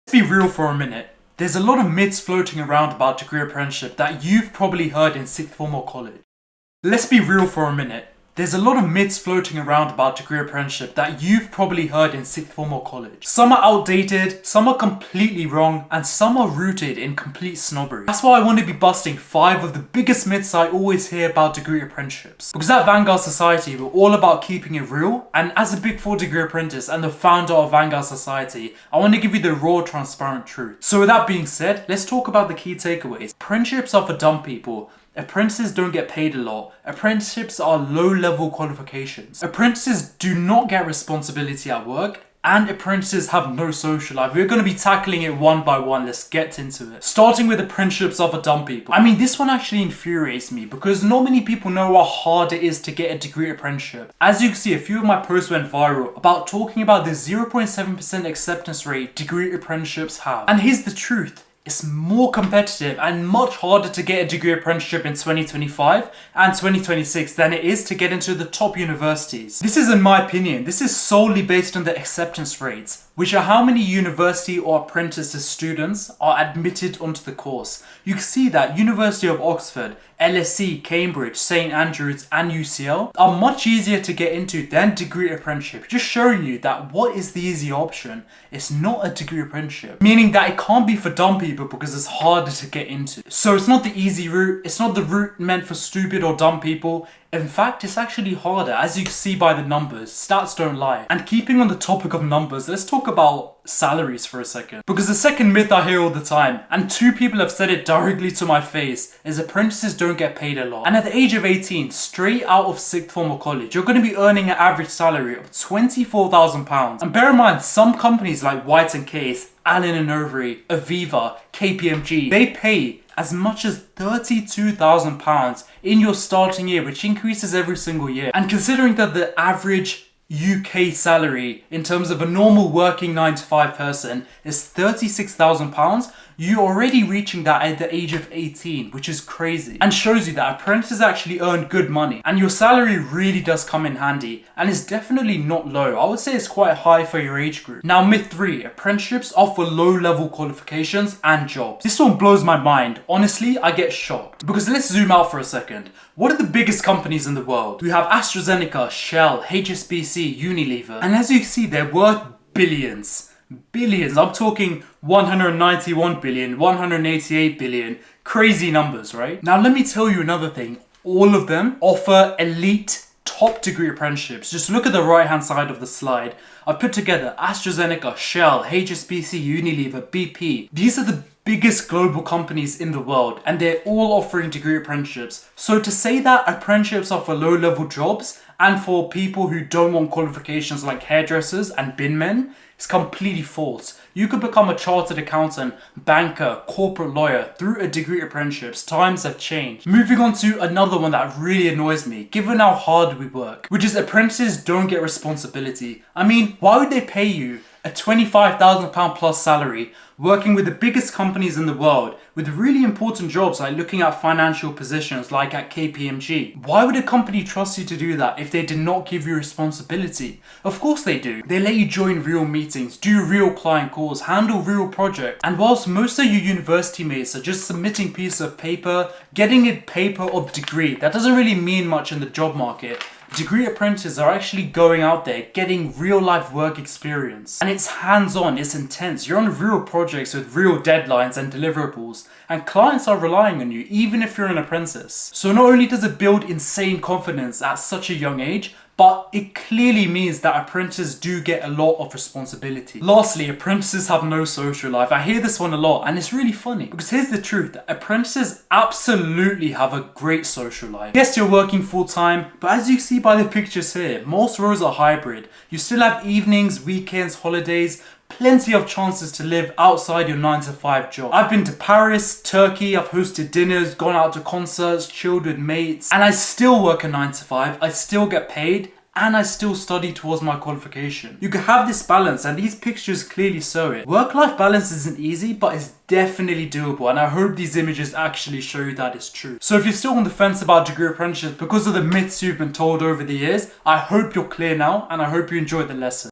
Let's be real for a minute. There's a lot of myths floating around about degree apprenticeship that you've probably heard in sixth form or college. Let's be real for a minute. There's a lot of myths floating around about degree apprenticeship that you've probably heard in sixth form or college. Some are outdated, some are completely wrong, and some are rooted in complete snobbery. That's why I want to be busting 5 of the biggest myths I always hear about degree apprenticeships. Because at Vanguard Society, we're all about keeping it real, and as a Big 4 degree apprentice and the founder of Vanguard Society, I want to give you the raw, transparent truth. So with that being said, let's talk about the key takeaways. Apprenticeships are for dumb people. Apprentices don't get paid a lot. Apprenticeships are low-level qualifications. Apprentices do not get responsibility at work. And apprentices have no social life. We're going to be tackling it one by one. Let's get into it. Starting with apprenticeships are for dumb people. I mean, this one actually infuriates me because not many people know how hard it is to get a degree apprenticeship. As you can see, a few of my posts went viral about talking about the 0.7% acceptance rate degree apprenticeships have. And here's the truth. It's more competitive and much harder to get a degree apprenticeship in 2025 and 2026 than it is to get into the top universities. This is in my opinion. This is solely based on the acceptance rates, which are how many university or apprentice students are admitted onto the course. You can see that University of Oxford, LSE, Cambridge, St Andrews and UCL are much easier to get into than degree apprenticeship, just showing you that what is the easy option? It's not a degree apprenticeship, meaning that it can't be for dumb people because it's harder to get into. So it's not the easy route, it's not the route meant for stupid or dumb people. In fact, it's actually harder, as you can see by the numbers. Stats don't lie. And keeping on the topic of numbers, let's talk about salaries for a second. Because the second myth I hear all the time, and 2 people have said it directly to my face, is apprentices don't get paid a lot. And at the age of 18, straight out of sixth form or college, you're going to be earning an average salary of £24,000. And bear in mind, some companies like White & Case, Allen & Overy, Aviva, KPMG, they pay as much as £32,000 in your starting year, which increases every single year. And considering that the average UK salary in terms of a normal working 9-to-5 person is £36,000, you're already reaching that at the age of 18, which is crazy and shows you that apprentices actually earn good money and your salary really does come in handy and is definitely not low. I would say it's quite high for your age group. Now, myth 3, apprenticeships offer low-level qualifications and jobs. This one blows my mind. Honestly, I get shocked because let's zoom out for a second. What are the biggest companies in the world? We have AstraZeneca, Shell, HSBC, Unilever, and as you can see, they're worth billions. Billions. I'm talking 191 billion, 188 billion. Crazy numbers, right? Now let me tell you another thing. All of them offer elite top degree apprenticeships. Just look at the right hand side of the slide. I've put together AstraZeneca, Shell, HSBC, Unilever, BP. These are the biggest global companies in the world and they're all offering degree apprenticeships. So to say that apprenticeships are for low level jobs and for people who don't want qualifications like hairdressers and bin men, it's completely false. You could become a chartered accountant, banker, corporate lawyer through a degree apprenticeships. Times have changed. Moving on to another one that really annoys me, given how hard we work, which is apprentices don't get responsibility. I mean, why would they pay you a £25,000 plus salary working with the biggest companies in the world with really important jobs like looking at financial positions like at KPMG? Why would a company trust you to do that if they did not give you responsibility? Of course they do. They let you join real meetings, do real client calls, handle real projects. And whilst most of your university mates are just submitting pieces of paper, getting a paper of degree, that doesn't really mean much in the job market. Degree apprentices are actually going out there getting real life work experience. And it's hands-on, it's intense. You're on real projects with real deadlines and deliverables. And clients are relying on you even if you're an apprentice. So not only does it build insane confidence at such a young age, but it clearly means that apprentices do get a lot of responsibility. Lastly, apprentices have no social life. I hear this one a lot and it's really funny because here's the truth. Apprentices absolutely have a great social life. Yes, you're working full time, but as you see by the pictures here, most roles are hybrid. You still have evenings, weekends, holidays, plenty of chances to live outside your 9-to-5 job. I've been to Paris, Turkey, I've hosted dinners, gone out to concerts, chilled with mates, and I still work a 9-to-5, I still get paid, and I still study towards my qualification. You can have this balance and these pictures clearly show it. Work-life balance isn't easy, but it's definitely doable and I hope these images actually show you that it's true. So if you're still on the fence about degree apprenticeships because of the myths you've been told over the years, I hope you're clear now and I hope you enjoyed the lesson.